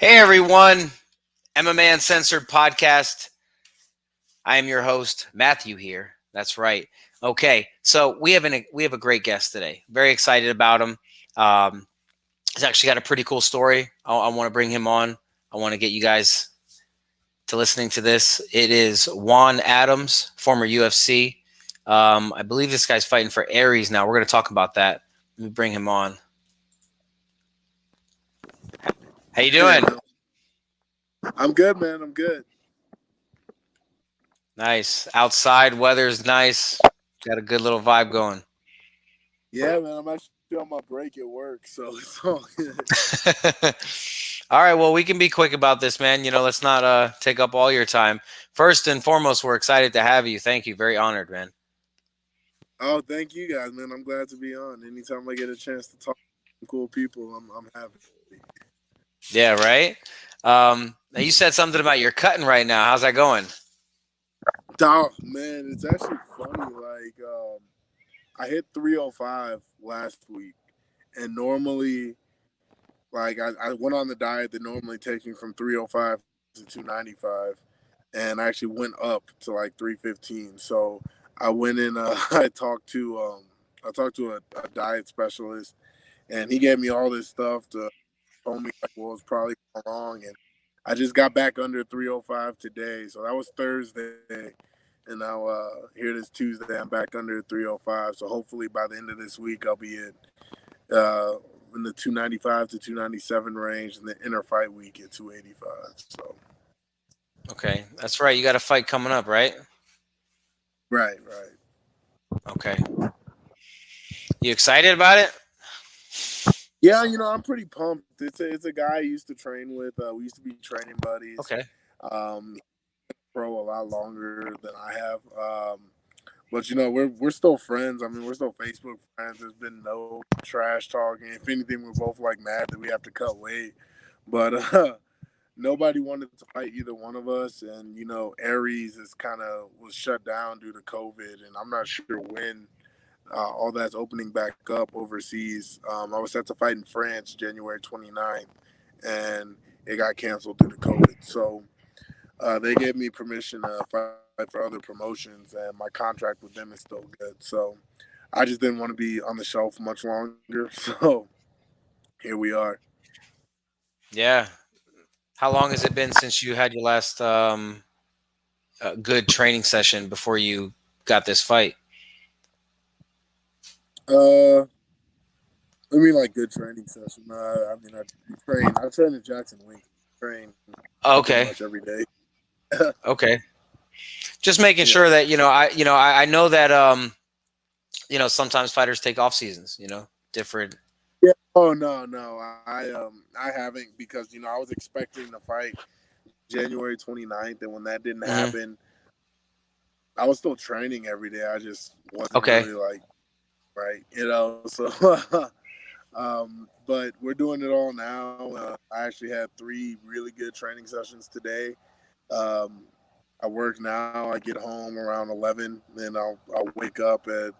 Hey everyone, MMA Uncensored podcast. I am your host, Matthew here. That's right. Okay, so we have a great guest today. Very excited about him. He's actually got a pretty cool story. I want to bring him on. I want to get you guys to listening to this. It is Juan Adams, former UFC. I believe this guy's fighting for Aries now. We're going to talk about that. Let me bring him on. How you doing? I'm good, man. I'm good. Nice. Outside weather's nice. Got a good little vibe going. Yeah, man. I'm actually on my break at work, so it's all good. All right, well, we can be quick about this, man. Let's not take up all your time. First and foremost, we're excited to have you. Thank you. Very honored, man. Oh, thank you guys, man. I'm glad to be on. Anytime I get a chance to talk to cool people, I'm happy. Yeah, right? Now you said something about your cutting right now. How's that going? Oh, man, it's actually funny. I hit 305 last week, and normally, I went on the diet that normally takes me from 305 to 295, and I actually went up to like 315. So I went in. I talked to a diet specialist, and he gave me all this stuff to told me like what was probably wrong, and I just got back under 305 today. So that was Thursday, and now here it is Tuesday. I'm back under 305. So hopefully by the end of this week I'll be in the 295 to 297 range, and the inner fight week at 285. So Okay, that's right. You got a fight coming up, right? right. Okay. You excited about it? Yeah, I'm pretty pumped. It's a guy I used to train with. We used to be training buddies. Okay. Um, Pro a lot longer than I have. But we're still friends. I mean, we're still Facebook friends. There's been no trash talking. If anything, we're both like mad that we have to cut weight. But nobody wanted to fight either one of us, and Aries is kind of was shut down due to COVID, and I'm not sure when all that's opening back up overseas. I was set to fight in France January 29th, and it got canceled due to COVID. So they gave me permission to fight for other promotions, and my contract with them is still good. So I just didn't want to be on the shelf much longer. So here we are. Yeah. How long has it been since you had your last good training session before you got this fight? Uh, I mean, like good training session. I mean, I train at Jackson Wink. Train pretty Okay. much every day. Okay. Just making Yeah. sure that I know that sometimes fighters take off seasons. Different. Yeah. Oh no. I haven't, because I was expecting to fight January 29th, and when that didn't Hmm. happen, I was still training every day. I just wasn't Okay. really like right, So, but we're doing it all now. I actually had 3 really good training sessions today. Um, I work now. I get home around 11, then I'll wake up at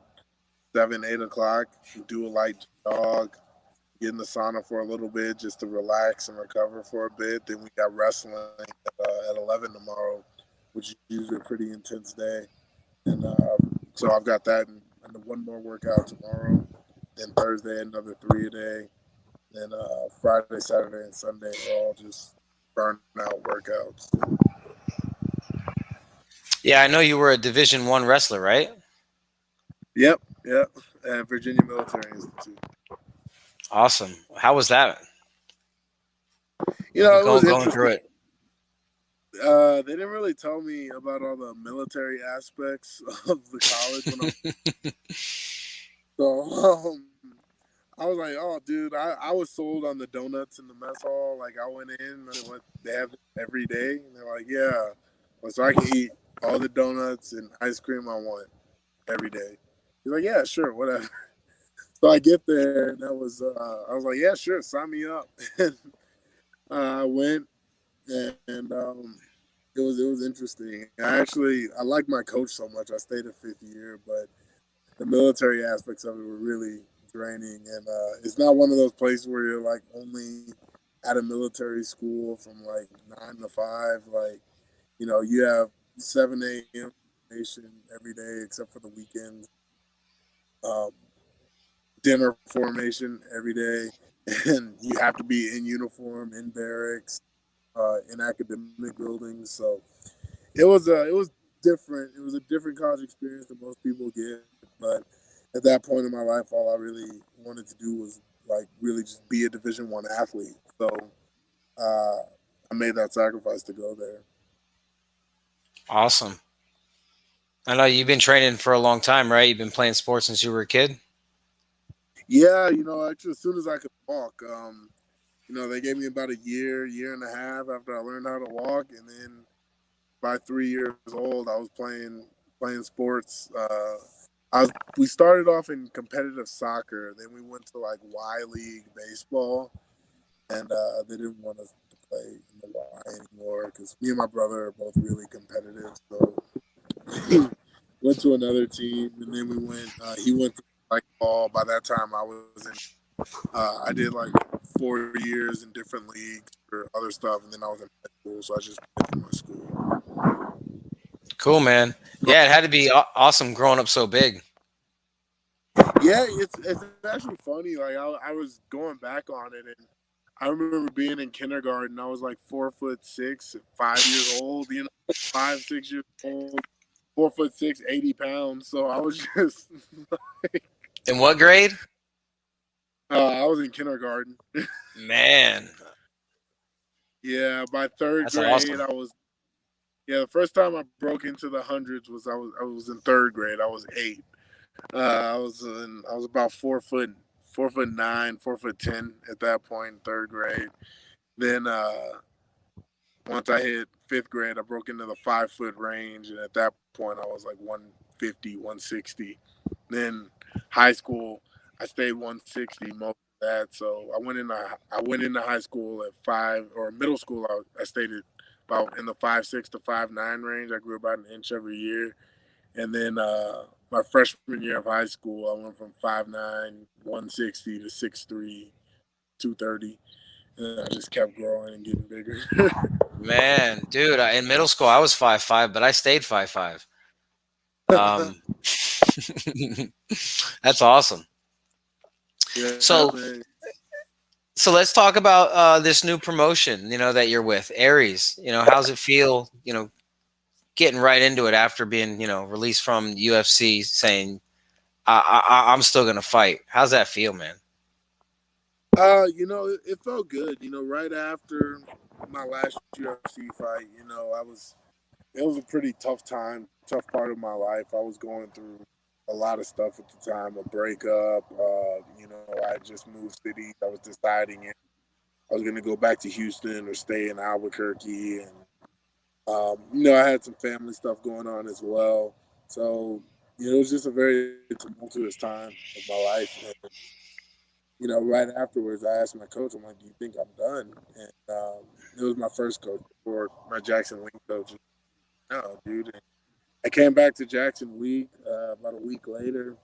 7, 8 o'clock, do a light jog, get in the sauna for a little bit just to relax and recover for a bit. Then we got wrestling at 11 tomorrow, which is usually a pretty intense day. And so I've got that and one more workout tomorrow. Then Thursday another 3 a day. Then Friday, Saturday, and Sunday are all just burnout workouts. Yeah, I know you were a Division I wrestler, right? Yep. At Virginia Military Institute. Awesome. How was that? It was Going interesting. through it. They didn't really tell me about all the military aspects of the college so I was like, oh, dude, I was sold on the donuts in the mess hall. Like, I went in and what they have every day, and they're like, yeah, well, so I can eat all the donuts and ice cream I want every day. He's like, yeah, sure, whatever. So I get there, and I was like, yeah, sure, sign me up. And I went, and it was interesting. I like my coach so much. I stayed a fifth year, but the military aspects of it were really draining, and it's not one of those places where you're like only at a military school from like 9 to 5. Like, you have 7 a.m. formation every day except for the weekends. Um, Dinner formation every day, and you have to be in uniform in barracks, in academic buildings. So it was different. It was a different college experience than most people get. But at that point in my life, all I really wanted to do was like really just be a Division 1 athlete. So uh, I made that sacrifice to go there. Awesome. I know you've been training for a long time, right? You've been playing sports since you were a kid. Yeah, actually, as soon as I could walk, they gave me about a year and a half after I learned how to walk, and then by 3 years old, I was playing sports. We started off in competitive soccer, then we went to like Y League baseball, and they didn't want us to play in the Y anymore because me and my brother are both really competitive. So went to another team, and then we went. He went to like ball. By that time, I was in. I did like 4 years in different leagues or other stuff, and then I was in high school, so I just played for my school. Cool, man. Yeah, it had to be awesome growing up so big. Yeah, it's actually funny. Like I was going back on it, and I remember being in kindergarten. I was like 4'6", 5 years old. 5, 6 years old, 4'6", 80 pounds. So I was just like, In what grade? I was in kindergarten. Man, Yeah, by third that's grade, awesome. I was. Yeah, the first time I broke into the hundreds was I was in third grade. I was 8. I was about 4'9", 4'10" at that point in third grade. Then once I hit fifth grade, I broke into the 5 foot range, and at that point, I was like 150, 160. Then high school, I stayed 160 most of that. So I went into high school at 5, or middle school. I stayed at about in the 5'6" to 5'9" range. I grew about an inch every year, and then my freshman year of high school, I went from 5'9", 160 to 6'3", 230. And I just kept growing and getting bigger. Man, dude, in middle school I was 5'5", but I stayed 5'5". Um, that's awesome. Yeah, So, man. so let's talk about this new promotion. That you're with Aries. How's it feel? Getting right into it after being released from UFC, saying I'm still gonna fight. How's that feel, man? It felt good. Right after my last UFC fight, it was a pretty tough time, tough part of my life. I was going through a lot of stuff at the time, a breakup. I just moved cities. I was deciding if I was going to go back to Houston or stay in Albuquerque, and I had some family stuff going on as well. So, it was just a very tumultuous time of my life. And, right afterwards, I asked my coach, I'm like, "Do you think I'm done?" And it was my first coach or my Jackson Wing coach. No, dude. And I came back to Jackson Week about a week later,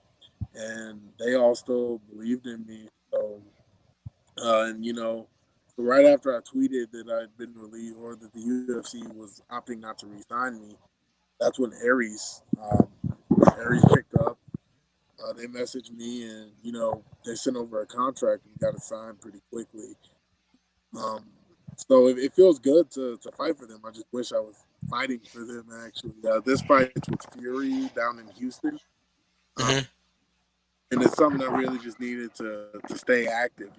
and they all still believed in me. So, so right after I tweeted that I'd been released or that the UFC was opting not to re-sign me, that's when Aries picked up. They messaged me, and they sent over a contract and got it signed pretty quickly. Um, so it feels good to fight for them. I just wish I was fighting for them actually. This fight's with Fury down in Houston, um, Hmm. and it's something I really just needed to stay active.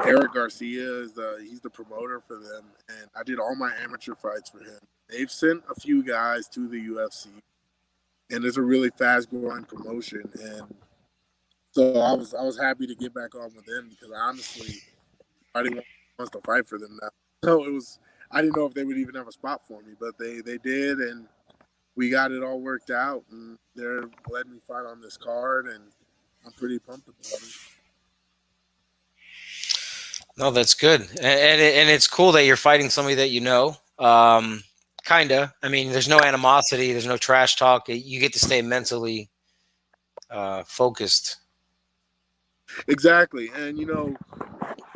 Eric Garcia he's the promoter for them, and I did all my amateur fights for him. They've sent a few guys to the UFC, and it's a really fast growing promotion. And so I was happy to get back on with them because honestly, everybody wants to fight for them now. So I didn't know if they would even have a spot for me, but they did, and we got it all worked out, and they're letting me fight on this card, and I'm pretty pumped about it. No, that's good, and it's cool that you're fighting somebody that you know. Kinda. I mean, there's no animosity. There's no trash talk. You get to stay mentally focused. Exactly, and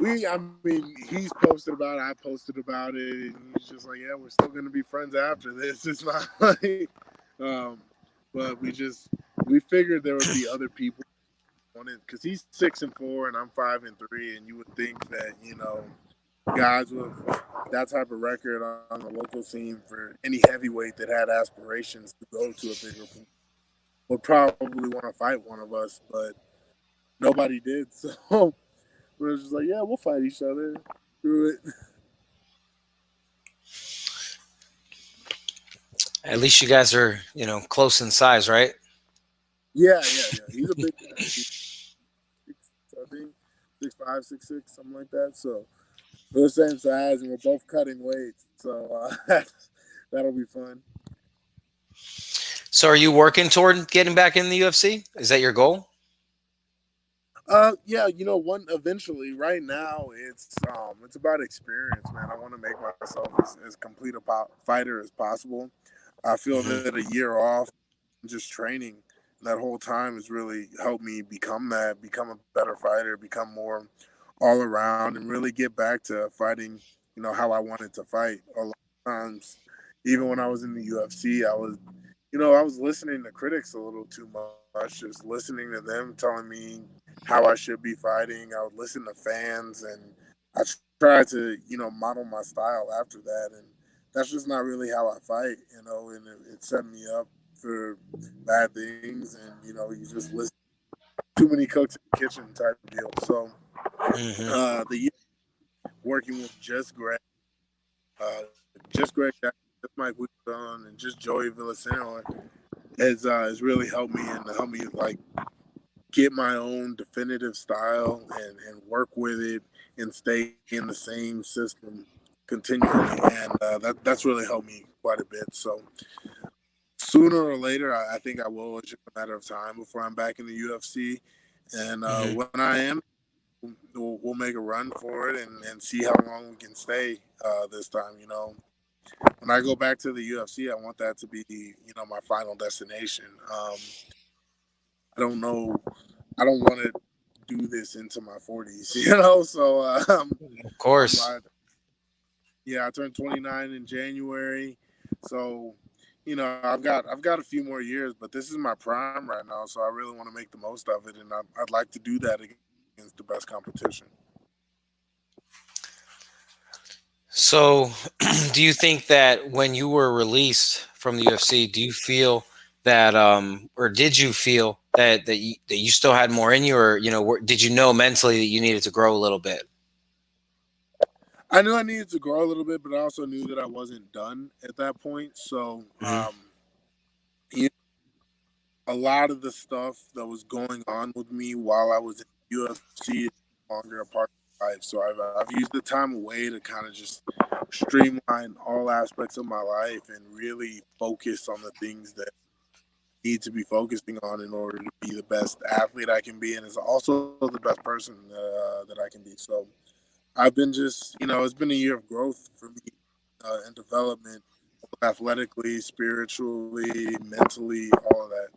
I mean, he's posted about it. I posted about it, and he's just like, "Yeah, we're still gonna be friends after this." It's not like, um, but we figured there would be other people on it because he's 6-4 and I'm 5-3, and you would think that guys with that type of record on the local scene for any heavyweight that had aspirations to go to a bigger pool would probably want to fight one of us, but nobody did. So we're just like, yeah, we'll fight each other through it. At least you guys are, close in size, right? Yeah. He's a big guy. I think 6'5", 6'6", something like that. So we're the same size, and we're both cutting weight. So that'll be fun. So are you working toward getting back in the UFC? Is that your goal? Yeah, one eventually. Right now, it's about experience, man. I want to make myself as complete a fighter as possible. I feel Mm-hmm. that a year off, just training that whole time has really helped me become a better fighter, become more all around, and really get back to fighting. How I wanted to fight. A lot of times, even when I was in the UFC, I was listening to critics a little too much, just listening to them telling me how I should be fighting. I would listen to fans, and I tried to, model my style after that. And that's just not really how I fight, and it set me up for bad things. And, you just listen too many cooks in the kitchen type of deal. So Mm-hmm. the year working with just Greg, just Mike Woodson, and just Joey Villasenor has really helped me and helped me like get my own definitive style and work with it and stay in the same system continually. And that's really helped me quite a bit. So sooner or later, I think I will. It's just a matter of time before I'm back in the UFC. And Mm-hmm. when I am, we'll make a run for it and see how long we can stay this time. When I go back to the UFC, I want that to be, my final destination. I don't know. I don't want to do this into my 40s, So Of course. I turned 29 in January, so I've got a few more years, but this is my prime right now, so I really want to make the most of it, and I'd like to do that against the best competition. So, do you think that when you were released from the UFC, do you feel that, or did you feel that you still had more in you, or did you know mentally that you needed to grow a little bit? I knew I needed to grow a little bit, but I also knew that I wasn't done at that point. So, Mm-hmm. you a lot of the stuff that was going on with me while I was in UFC is no longer a part of my life. So I've used the time away to kind of just streamline all aspects of my life and really focus on the things that I need to be focusing on in order to be the best athlete I can be, and is also the best person that I can be. So I've been just, it's been a year of growth for me and development, athletically, spiritually, mentally, all of that.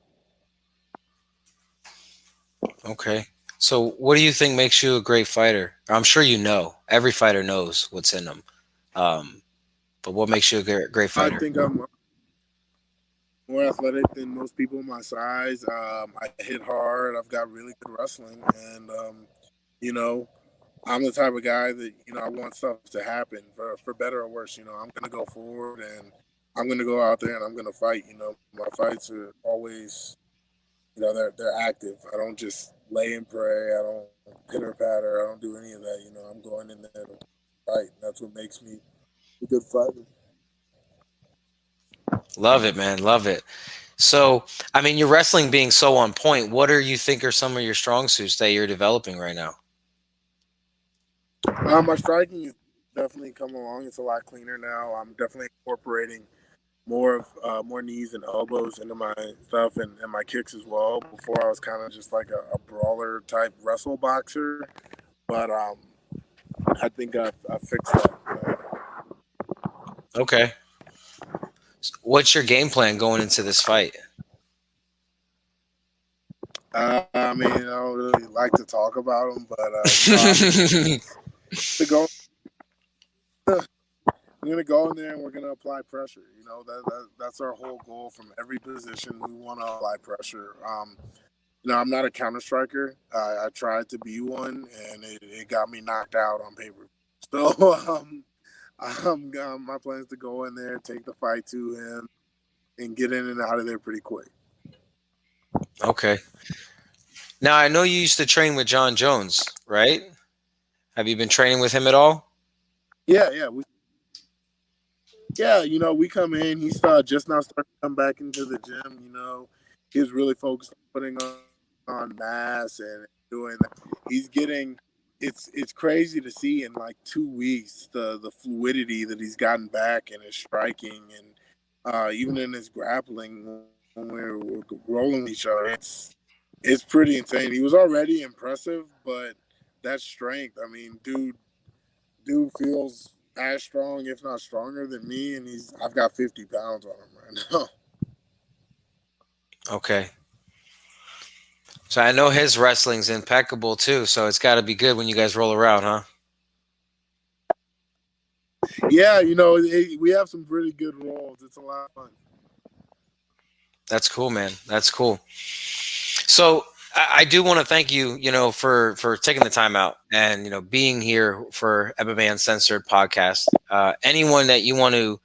Okay. So, what do you think makes you a great fighter? I'm sure you know. Every fighter knows what's in them. Um, but what makes you a great I fighter? think I'm more athletic than most people my size. I hit hard. I've got really good wrestling, and you know, I'm the type of guy that I want stuff to happen for better or worse. I'm gonna go forward, and I'm gonna go out there and I'm gonna fight. My fights are always, they're active. I don't just lay and pray. I don't pitter patter. I don't do any of that. I'm going in there to fight. That's what makes me a good fighter. Love it, man. Love it. So, I mean, your wrestling being so on point, what do you think are some of your strong suits that you're developing right now? My striking has definitely come along. It's a lot cleaner now. I'm definitely incorporating more knees and elbows into my stuff and my kicks as well. Before I was kind of just like a brawler type wrestle boxer, but I think I fixed that. Okay. What's your game plan going into this fight? I mean, I don't really like to talk about them, but obviously to go. We're gonna go in there and we're gonna apply pressure. That's our whole goal from every position. We want to apply pressure. I'm not a counter striker. I tried to be one, and it got me knocked out on paper. So my plan is to go in there, take the fight to him, and get in and out of there pretty quick. Okay. Now I know you used to train with Jon Jones, right? Have you been training with him at all? Yeah. We come in. He's just now starting to come back into the gym. He was really focused on putting on mass and doing that. He's getting. It's crazy to see in like 2 weeks the fluidity that he's gotten back in his striking and even in his grappling when we're rolling each other. It's pretty insane. He was already impressive, but that strength. I mean, dude feels as strong, if not stronger than me, and I've got 50 pounds on him right now. Okay. So I know his wrestling's impeccable too, so it's got to be good when you guys roll around, huh? Yeah, we have some pretty good rolls. It's a lot of fun. That's cool, man. That's cool. So I do want to thank you, for taking the time out and being here for MMA Uncensored podcast. Anyone that you want to,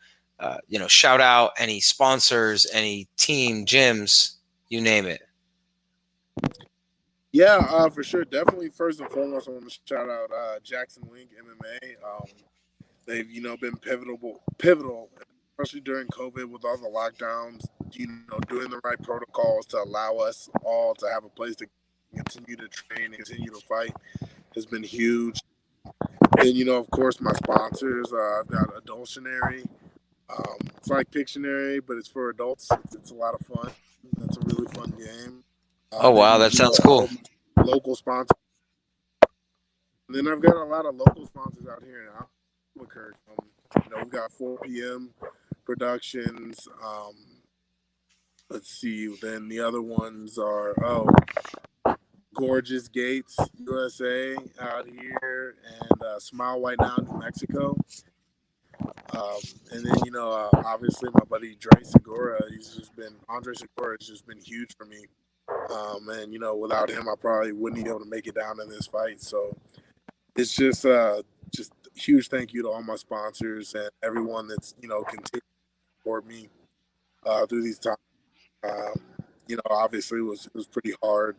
shout out, any sponsors, any team, gyms, you name it. Yeah, for sure. Definitely, first and foremost, I want to shout out Jackson Wink MMA. They've been pivotal, especially during COVID with all the lockdowns. Doing the right protocols to allow us all to have a place to continue to train and continue to fight has been huge. And of course, my sponsors. I've got Adultionary. It's like Pictionary, but it's for adults. It's a lot of fun. That's a really fun game. Oh wow, that sounds cool. Local sponsors. And then I've got a lot of local sponsors out here in Albuquerque. We got 4 p.m. Productions. Let's see. Then the other ones are Gorgeous Gates USA out here and Smile White Now New Mexico. And then obviously my buddy Andre Segura has just been huge for me. And without him, I probably wouldn't be able to make it down in this fight. So it's just huge thank you to all my sponsors and everyone that's continued to support me through these times. Obviously it was pretty hard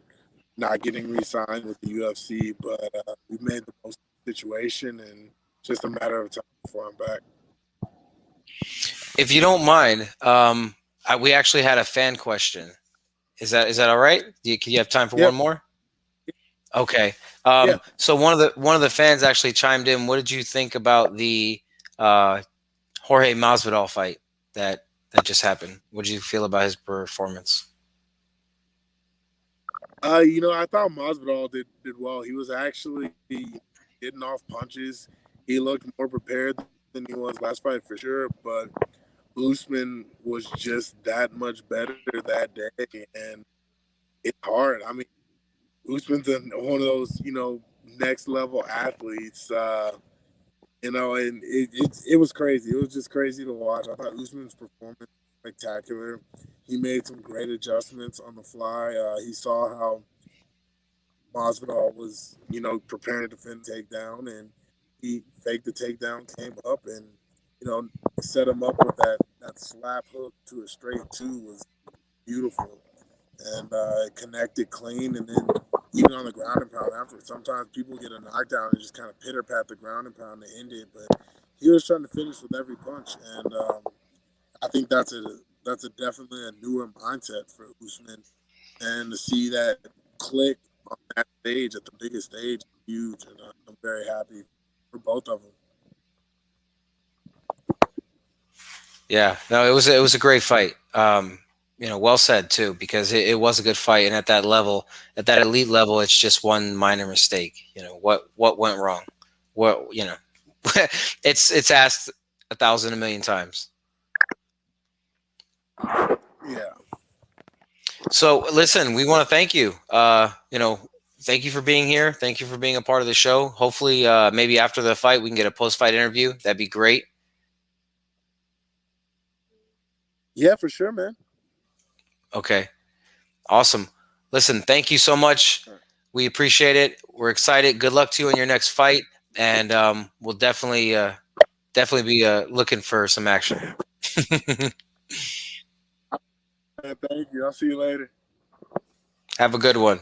not getting re-signed with the UFC, but we made the most of the situation, and just a matter of time before I'm back. If you don't mind, we actually had a fan question. Is that all right? Can you have time for one more? Okay. So one of the fans actually chimed in. What did you think about the Jorge Masvidal fight that just happened? What did you feel about his performance? I thought Masvidal did well. He was actually getting off punches. He looked more prepared than he was last fight for sure, but Usman was just that much better that day, and it's hard. I mean, Usman's one of those, next level athletes, and it was crazy. It was just crazy to watch. I thought Usman's performance was spectacular. He made some great adjustments on the fly. He saw how Masvidal was, preparing to defend takedown, and he faked the takedown, came up, and set him up with that slap hook to a straight two was beautiful, and it connected clean, and then even on the ground and pound after. Sometimes people get a knockdown and just kind of pitter pat the ground and pound to end it, but he was trying to finish with every punch, and I think that's definitely a newer mindset for Usman, and to see that click on that stage at the biggest stage is huge, and I'm very happy for both of them. Yeah, no, it was a great fight. Well said too, because it was a good fight, and at that level, at that elite level, it's just one minor mistake. What went wrong? It's asked 1,000 a million times. Yeah. So listen, we want to thank you. thank you for being here. Thank you for being a part of the show. Hopefully, maybe after the fight, we can get a post-fight interview. That'd be great. Yeah, for sure, man. Okay. Awesome. Listen, thank you so much. We appreciate it. We're excited. Good luck to you in your next fight. And we'll definitely be looking for some action. Thank you. I'll see you later. Have a good one.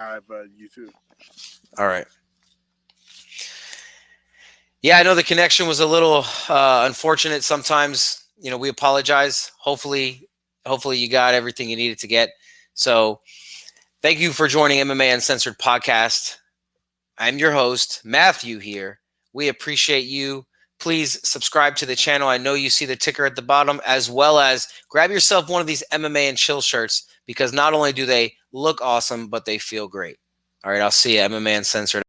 All right, bud. You too. All right. Yeah, I know the connection was a little unfortunate sometimes. We apologize. Hopefully you got everything you needed to get. So thank you for joining MMA Uncensored podcast. I'm your host, Matthew here. We appreciate you. Please subscribe to the channel. I know you see the ticker at the bottom, as well as grab yourself one of these MMA and Chill shirts, because not only do they look awesome, but they feel great. All right, I'll see you, MMA Uncensored.